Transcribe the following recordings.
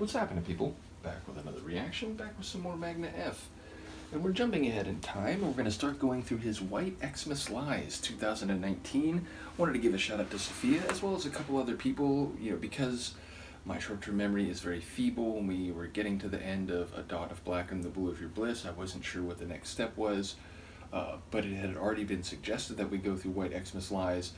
What's happening, people? Back with another reaction, back with some more Magne F. And we're jumping ahead in time, and we're going to start going through his White Xmas Lies 2019. Wanted to give a shout out to Sophia, as well as a couple other people, because my short-term memory is very feeble. When we were getting to the end of A Dot of Black and the Blue of Your Bliss, I wasn't sure what the next step was, but it had already been suggested that we go through White Xmas Lies.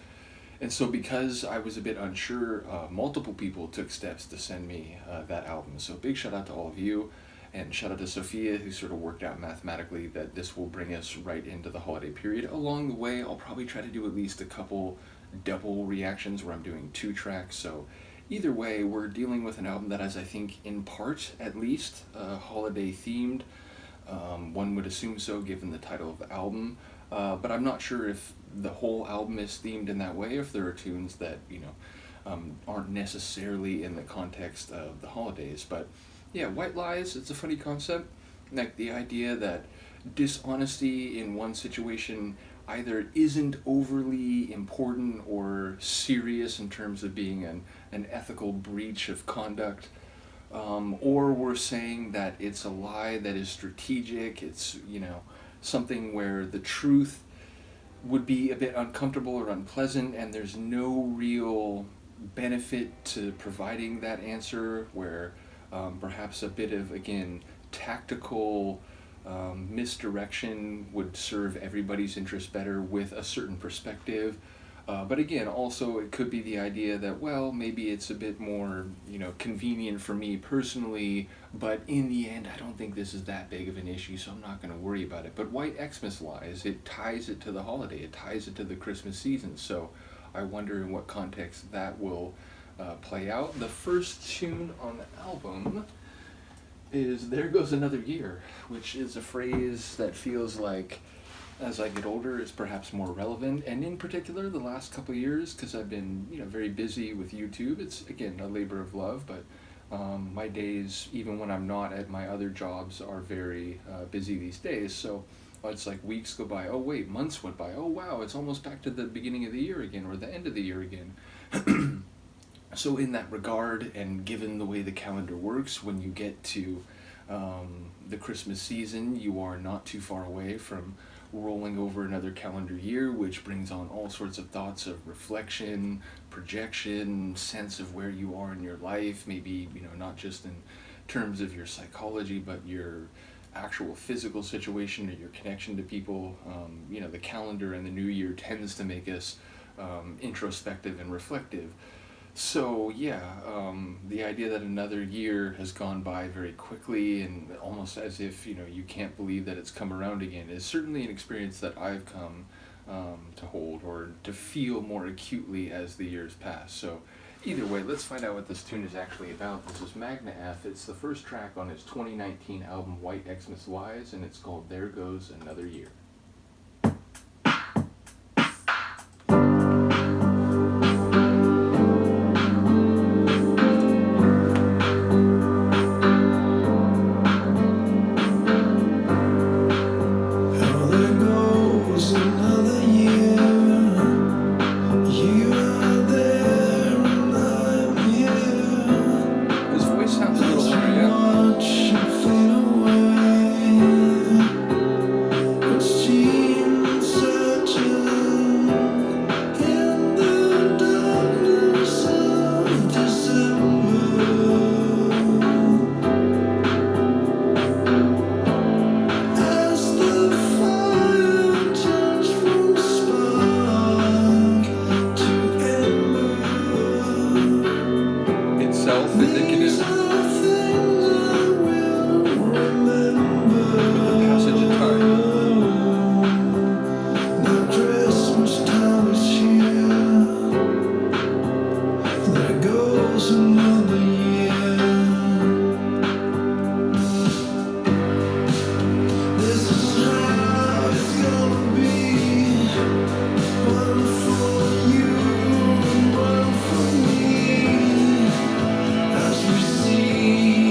And so because I was a bit unsure, multiple people took steps to send me that album. So big shout out to all of you, and shout out to Sophia, who sort of worked out mathematically that this will bring us right into the holiday period. Along the way, I'll probably try to do at least a couple double reactions where I'm doing 2 tracks. So either way, we're dealing with an album that is, I think, in part at least, holiday themed. One would assume so given the title of the album. But I'm not sure if the whole album is themed in that way, if there are tunes that, aren't necessarily in the context of the holidays. But yeah, White Lies, it's a funny concept. Like the idea that dishonesty in one situation either isn't overly important or serious in terms of being an ethical breach of conduct, or we're saying that it's a lie that is strategic, it's, something where the truth would be a bit uncomfortable or unpleasant, and there's no real benefit to providing that answer, where perhaps a bit of, again, tactical misdirection would serve everybody's interest better with a certain perspective. But again, also it could be the idea that, well, maybe it's a bit more, convenient for me personally, but in the end, I don't think this is that big of an issue, so I'm not going to worry about it. But White Xmas Lies, it ties it to the holiday, it ties it to the Christmas season, so I wonder in what context that will play out. The first tune on the album is There Goes Another Year, which is a phrase that feels like, as I get older, it's perhaps more relevant, and in particular the last couple of years, because I've been very busy with YouTube. It's, again, a labor of love, but my days, even when I'm not at my other jobs, are very busy these days. So it's like weeks go by, oh wait, months went by, oh wow, it's almost back to the beginning of the year again, or the end of the year again. So in that regard, and given the way the calendar works, when you get to the Christmas season, you are not too far away from rolling over another calendar year, which brings on all sorts of thoughts of reflection, projection, sense of where you are in your life, maybe, not just in terms of your psychology, but your actual physical situation or your connection to people. The calendar and the new year tends to make us introspective and reflective. So yeah, the idea that another year has gone by very quickly and almost as if, you can't believe that it's come around again is certainly an experience that I've come to hold or to feel more acutely as the years pass. So either way, let's find out what this tune is actually about. This is Magne F. It's the first track on his 2019 album White Xmas Lies, and it's called There Goes Another Year. See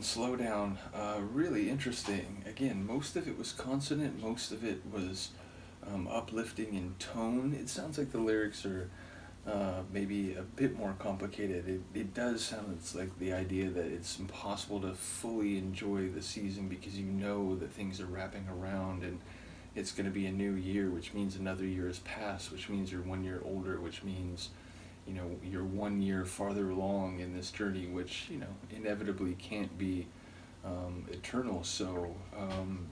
Slow Down. Really interesting. Again, most of it was consonant, most of it was uplifting in tone. It sounds like the lyrics are maybe a bit more complicated. It does sound it's like the idea that it's impossible to fully enjoy the season because you know that things are wrapping around and it's going to be a new year, which means another year has passed, which means you're 1 year older, which means you're 1 year farther along in this journey, which inevitably can't be eternal. So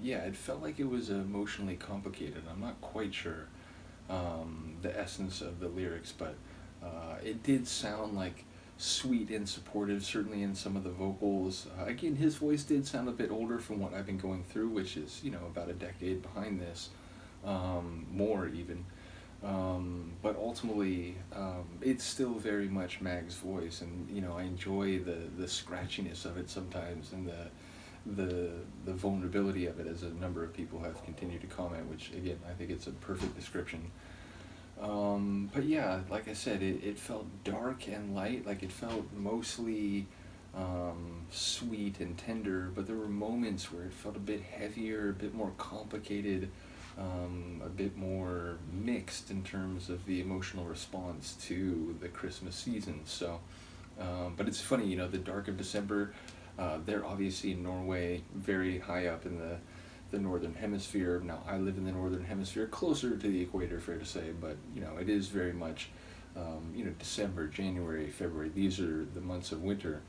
yeah, it felt like it was emotionally complicated. I'm not quite sure the essence of the lyrics, but it did sound like sweet and supportive, certainly in some of the vocals. Again, his voice did sound a bit older from what I've been going through, which is, about a decade behind this, more even. But ultimately, it's still very much Mag's voice, and I enjoy the scratchiness of it sometimes, and the vulnerability of it, as a number of people have continued to comment, which again I think it's a perfect description. But yeah, like I said, it felt dark and light, like it felt mostly sweet and tender, but there were moments where it felt a bit heavier, a bit more complicated, a bit more mixed in terms of the emotional response to the Christmas season. So, but it's funny, the dark of December, they're obviously in Norway, very high up in the northern hemisphere. Now I live in the northern hemisphere, closer to the equator, fair to say, but it is very much December, January, February, these are the months of winter.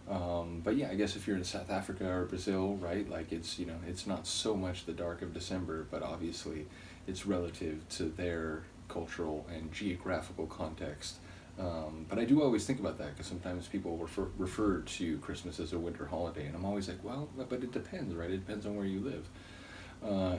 But yeah, I guess if you're in South Africa or Brazil, right, like it's it's not so much the dark of December, but obviously it's relative to their cultural and geographical context. But I do always think about that, because sometimes people refer to Christmas as a winter holiday, and I'm always like, well, but it depends, right? It depends on where you live.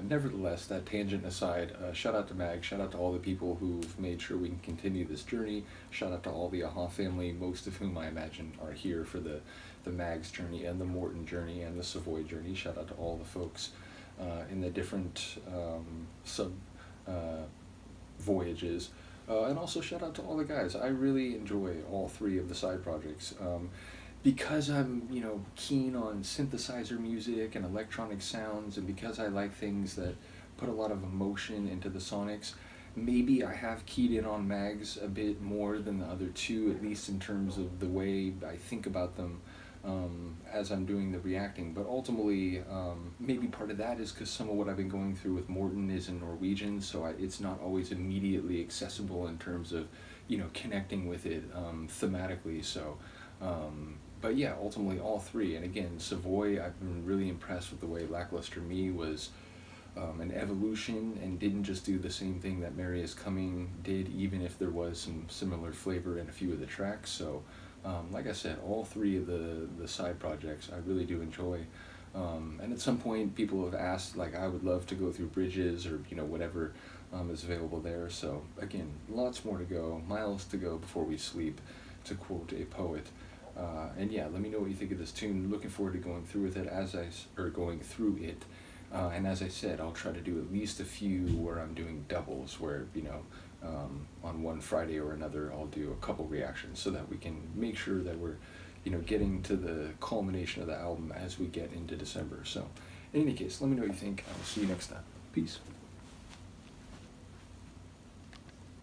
Nevertheless, that tangent aside, shout out to Mag, shout out to all the people who've made sure we can continue this journey, shout out to all the AHA family, most of whom I imagine are here for the Mag's journey and the Morton journey and the Savoy journey. Shout out to all the folks in the different sub voyages. And also shout out to all the guys. I really enjoy all three of the side projects. Because I'm, keen on synthesizer music and electronic sounds, and because I like things that put a lot of emotion into the sonics, maybe I have keyed in on Mags a bit more than the other two, at least in terms of the way I think about them as I'm doing the reacting. But ultimately, maybe part of that is because some of what I've been going through with Morton is in Norwegian, so it's not always immediately accessible in terms of, connecting with it thematically. So, but yeah, ultimately all three. And again, Savoy, I've been really impressed with the way Lackluster Me was an evolution and didn't just do the same thing that Mary Is Coming did, even if there was some similar flavor in a few of the tracks. So, like I said, all three of the side projects I really do enjoy. And at some point, people have asked, like, I would love to go through Bridges or, whatever is available there. So, again, lots more to go, miles to go before we sleep, to quote a poet. And yeah, let me know what you think of this tune. Looking forward to going through with it going through it. And as I said, I'll try to do at least a few where I'm doing doubles, where, on one Friday or another, I'll do a couple reactions so that we can make sure that we're, getting to the culmination of the album as we get into December. So, in any case, let me know what you think. I will see you next time. Peace.